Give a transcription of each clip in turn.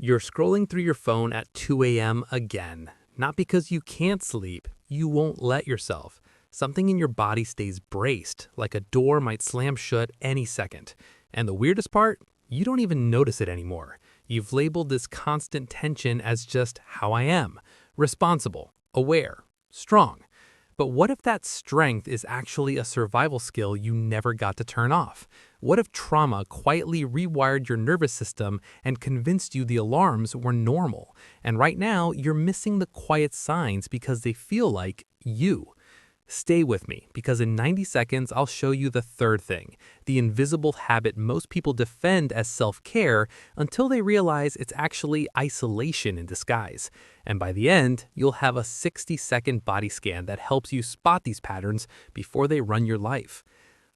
You're scrolling through your phone at 2 a.m. again. Not because you can't sleep, you won't let yourself. Something in your body stays braced, like a door might slam shut any second. And the weirdest part? You don't even notice it anymore. You've labeled this constant tension as just how I am: responsible, aware, strong. But what if that strength is actually a survival skill you never got to turn off? What if trauma quietly rewired your nervous system and convinced you the alarms were normal? And right now, you're missing the quiet signs because they feel like you. Stay with me, because in 90 seconds, I'll show you the third thing, the invisible habit most people defend as self-care until they realize it's actually isolation in disguise. And by the end, you'll have a 60-second body scan that helps you spot these patterns before they run your life.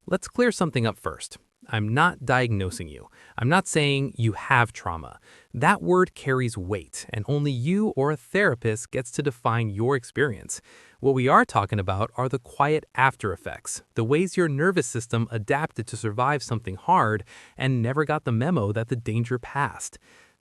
Let's clear something up first. I'm not diagnosing you. I'm not saying you have trauma. That word carries weight, and only you or a therapist gets to define your experience. What we are talking about are the quiet after effects, the ways your nervous system adapted to survive something hard and never got the memo that the danger passed.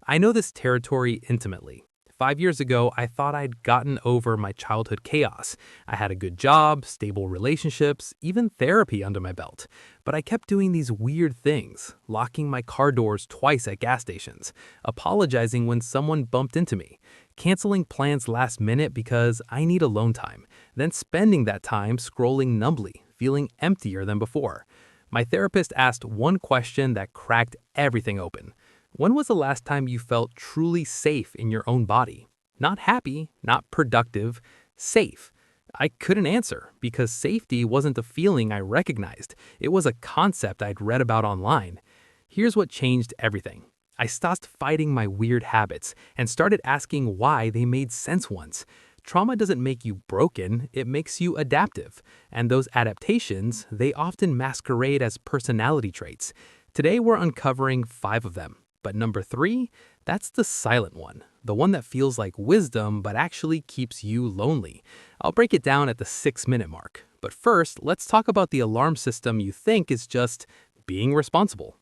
I know this territory intimately. 5 years ago, I thought I'd gotten over my childhood chaos. I had a good job, stable relationships, even therapy under my belt. But I kept doing these weird things, locking my car doors twice at gas stations, apologizing when someone bumped into me, canceling plans last minute because I need alone time, then spending that time scrolling numbly, feeling emptier than before. My therapist asked one question that cracked everything open. When was the last time you felt truly safe in your own body? Not happy, not productive, safe. I couldn't answer because safety wasn't a feeling I recognized. It was a concept I'd read about online. Here's what changed everything. I stopped fighting my weird habits and started asking why they made sense once. Trauma doesn't make you broken, it makes you adaptive. And those adaptations, they often masquerade as personality traits. Today we're uncovering 5 of them. But number 3, that's the silent one, the one that feels like wisdom but actually keeps you lonely. I'll break it down at the 6-minute mark. But first, let's talk about the alarm system you think is just being responsible.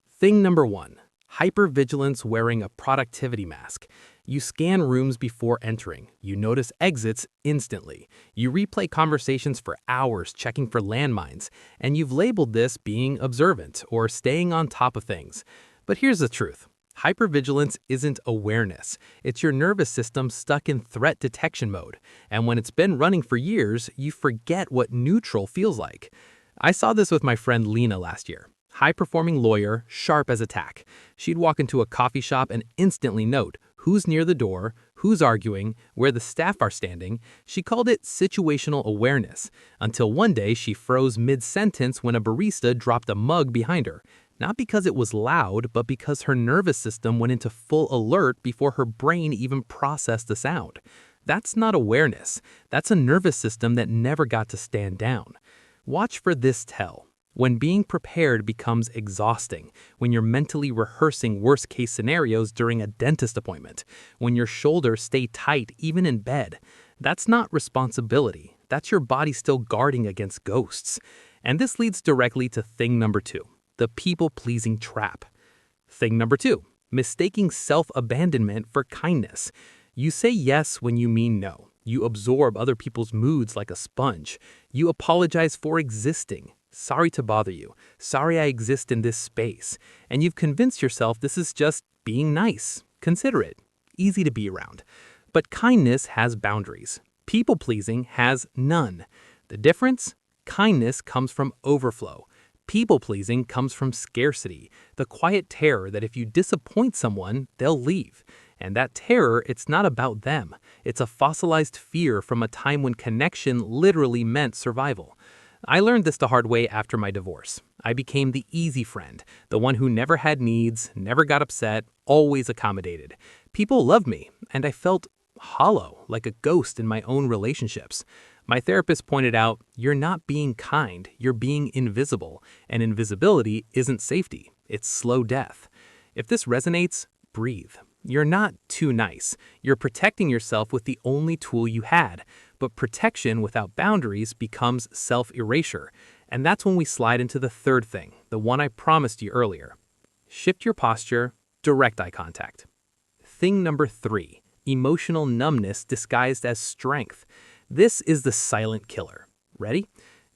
Thing number 1, hypervigilance wearing a productivity mask. You scan rooms before entering. You notice exits instantly. You replay conversations for hours checking for landmines. And you've labeled this being observant or staying on top of things. But here's the truth. Hypervigilance isn't awareness. It's your nervous system stuck in threat detection mode. And when it's been running for years, you forget what neutral feels like. I saw this with my friend Lena last year. High-performing lawyer, sharp as a tack. She'd walk into a coffee shop and instantly note who's near the door, who's arguing, where the staff are standing. She called it situational awareness, until one day she froze mid-sentence when a barista dropped a mug behind her. Not because it was loud, but because her nervous system went into full alert before her brain even processed the sound. That's not awareness. That's a nervous system that never got to stand down. Watch for this tell. When being prepared becomes exhausting, when you're mentally rehearsing worst-case scenarios during a dentist appointment, when your shoulders stay tight even in bed. That's not responsibility. That's your body still guarding against ghosts. And this leads directly to thing number 2. The people-pleasing trap. Thing number 2, mistaking self-abandonment for kindness. You say yes when you mean no. You absorb other people's moods like a sponge. You apologize for existing. Sorry to bother you. Sorry I exist in this space. And you've convinced yourself this is just being nice, considerate, easy to be around. But kindness has boundaries. People-pleasing has none. The difference? Kindness comes from overflow. People-pleasing comes from scarcity, the quiet terror that if you disappoint someone, they'll leave. And that terror, it's not about them. It's a fossilized fear from a time when connection literally meant survival. I learned this the hard way after my divorce. I became the easy friend, the one who never had needs, never got upset, always accommodated. People loved me, and I felt hollow, like a ghost in my own relationships. My therapist pointed out, you're not being kind, you're being invisible, and invisibility isn't safety, it's slow death. If this resonates, breathe. You're not too nice. You're protecting yourself with the only tool you had. But protection without boundaries becomes self-erasure. And that's when we slide into the third thing, the one I promised you earlier. Shift your posture, direct eye contact. Thing number 3, emotional numbness disguised as strength. This is the silent killer. Ready?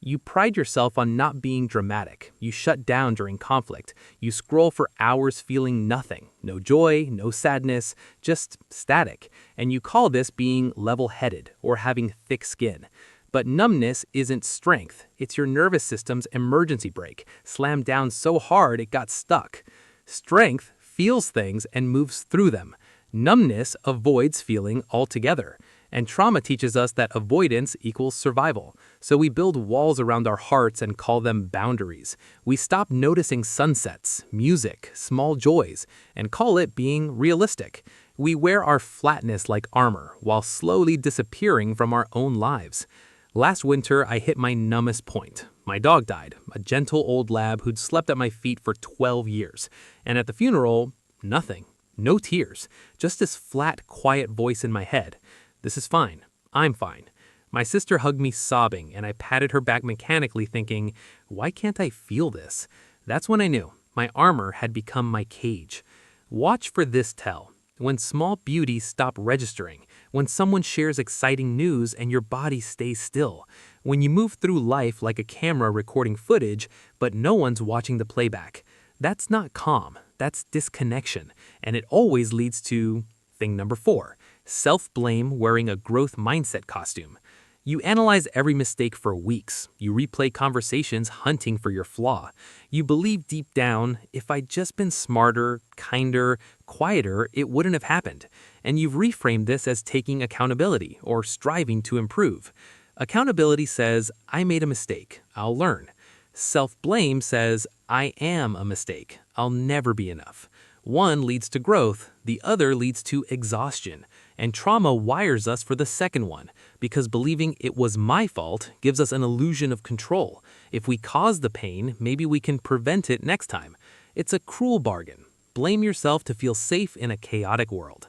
You pride yourself on not being dramatic. You shut down during conflict. You scroll for hours feeling nothing. No joy, no sadness, just static. And you call this being level-headed or having thick skin. But numbness isn't strength. It's your nervous system's emergency brake, slammed down so hard it got stuck. Strength feels things and moves through them. Numbness avoids feeling altogether. And trauma teaches us that avoidance equals survival. So we build walls around our hearts and call them boundaries. We stop noticing sunsets, music, small joys, and call it being realistic. We wear our flatness like armor while slowly disappearing from our own lives. Last winter, I hit my numbest point. My dog died, a gentle old lab who'd slept at my feet for 12 years. And at the funeral, nothing. No tears. Just this flat, quiet voice in my head. This is fine. I'm fine. My sister hugged me sobbing, and I patted her back mechanically thinking, why can't I feel this? That's when I knew. My armor had become my cage. Watch for this tell. When small beauties stop registering. When someone shares exciting news and your body stays still. When you move through life like a camera recording footage, but no one's watching the playback. That's not calm. That's disconnection. And it always leads to thing number 4. Self-blame wearing a growth mindset costume. You analyze every mistake for weeks. You replay conversations hunting for your flaw. You believe deep down, if I'd just been smarter, kinder, quieter, it wouldn't have happened. And you've reframed this as taking accountability or striving to improve. Accountability says, I made a mistake. I'll learn. Self-blame says, I am a mistake. I'll never be enough. One leads to growth, the other leads to exhaustion. And trauma wires us for the second one, because believing it was my fault gives us an illusion of control. If we cause the pain, maybe we can prevent it next time. It's a cruel bargain. Blame yourself to feel safe in a chaotic world.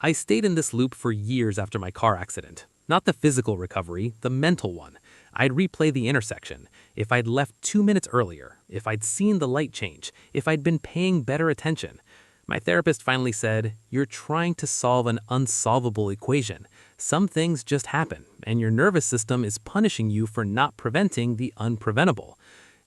I stayed in this loop for years after my car accident. Not the physical recovery, the mental one. I'd replay the intersection. If I'd left 2 minutes earlier, if I'd seen the light change, if I'd been paying better attention. My therapist finally said, you're trying to solve an unsolvable equation. Some things just happen, and your nervous system is punishing you for not preventing the unpreventable.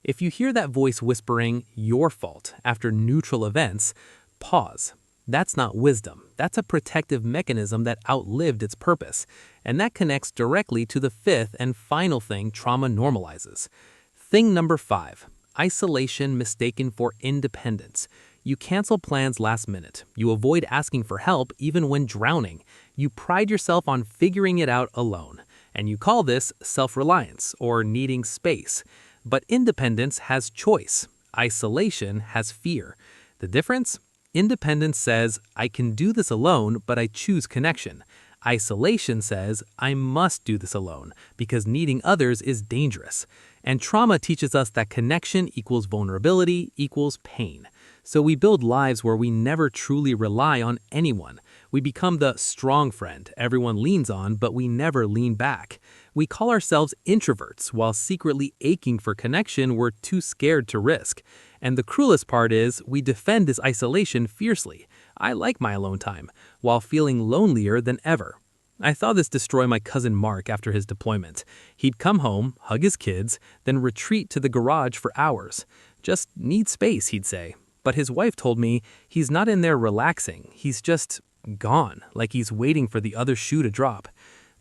If you hear that voice whispering, your fault, after neutral events, pause. That's not wisdom. That's a protective mechanism that outlived its purpose. And that connects directly to the 5th and final thing trauma normalizes. Thing number 5, isolation mistaken for independence. You cancel plans last minute. You avoid asking for help even when drowning. You pride yourself on figuring it out alone. And you call this self-reliance or needing space. But independence has choice. Isolation has fear. The difference? Independence says, I can do this alone, but I choose connection. Isolation says, I must do this alone, because needing others is dangerous. And trauma teaches us that connection equals vulnerability equals pain. So we build lives where we never truly rely on anyone. We become the strong friend everyone leans on, but we never lean back. We call ourselves introverts while secretly aching for connection we're too scared to risk. And the cruelest part is, we defend this isolation fiercely. I like my alone time, while feeling lonelier than ever. I saw this destroy my cousin Mark after his deployment. He'd come home, hug his kids, then retreat to the garage for hours. Just need space, he'd say. But his wife told me he's not in there relaxing, he's just gone, like he's waiting for the other shoe to drop.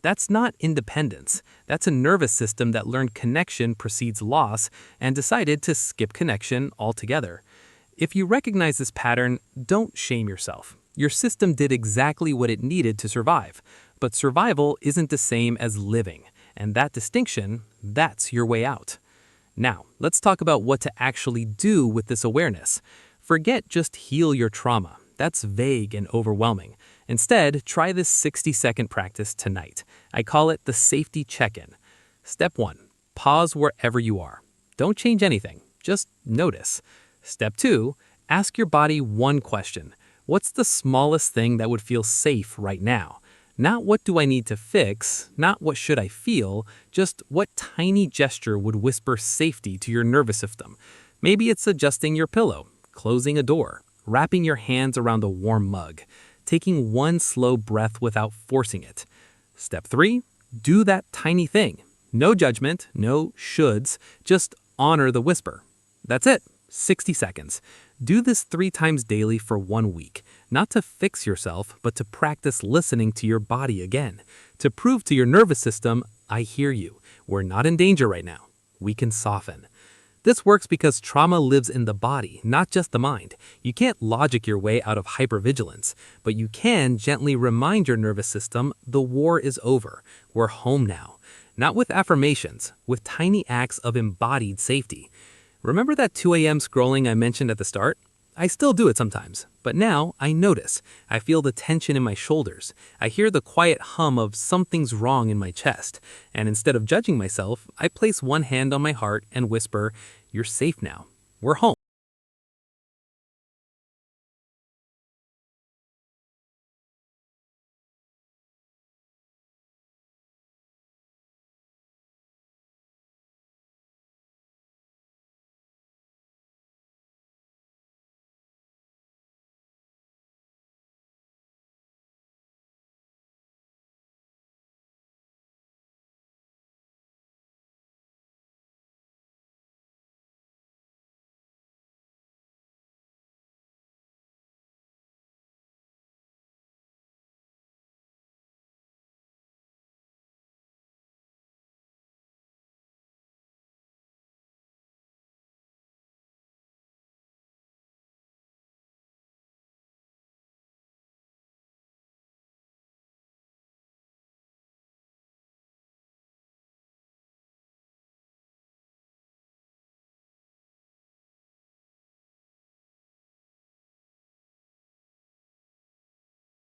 That's not independence. That's a nervous system that learned connection precedes loss and decided to skip connection altogether. If you recognize this pattern, don't shame yourself. Your system did exactly what it needed to survive. But survival isn't the same as living. And that distinction, that's your way out. Now, let's talk about what to actually do with this awareness. Forget just heal your trauma. That's vague and overwhelming. Instead, try this 60-second practice tonight. I call it the safety check-in. Step 1. Pause wherever you are. Don't change anything. Just notice. Step 2. Ask your body one question. What's the smallest thing that would feel safe right now? Not what do I need to fix, not what should I feel, just what tiny gesture would whisper safety to your nervous system. Maybe it's adjusting your pillow, closing a door, wrapping your hands around a warm mug. taking one slow breath without forcing it. Step 3, do that tiny thing. No judgment, no shoulds, just honor the whisper. That's it, 60 seconds. Do this 3 times daily for 1 week, not to fix yourself, but to practice listening to your body again. To prove to your nervous system, I hear you. We're not in danger right now. We can soften. This works because trauma lives in the body, not just the mind. You can't logic your way out of hypervigilance, but you can gently remind your nervous system the war is over. We're home now. Not with affirmations, with tiny acts of embodied safety. Remember that 2 a.m. scrolling I mentioned at the start? I still do it sometimes, but now I notice. I feel the tension in my shoulders. I hear the quiet hum of something's wrong in my chest. And instead of judging myself, I place one hand on my heart and whisper, "You're safe now. We're home."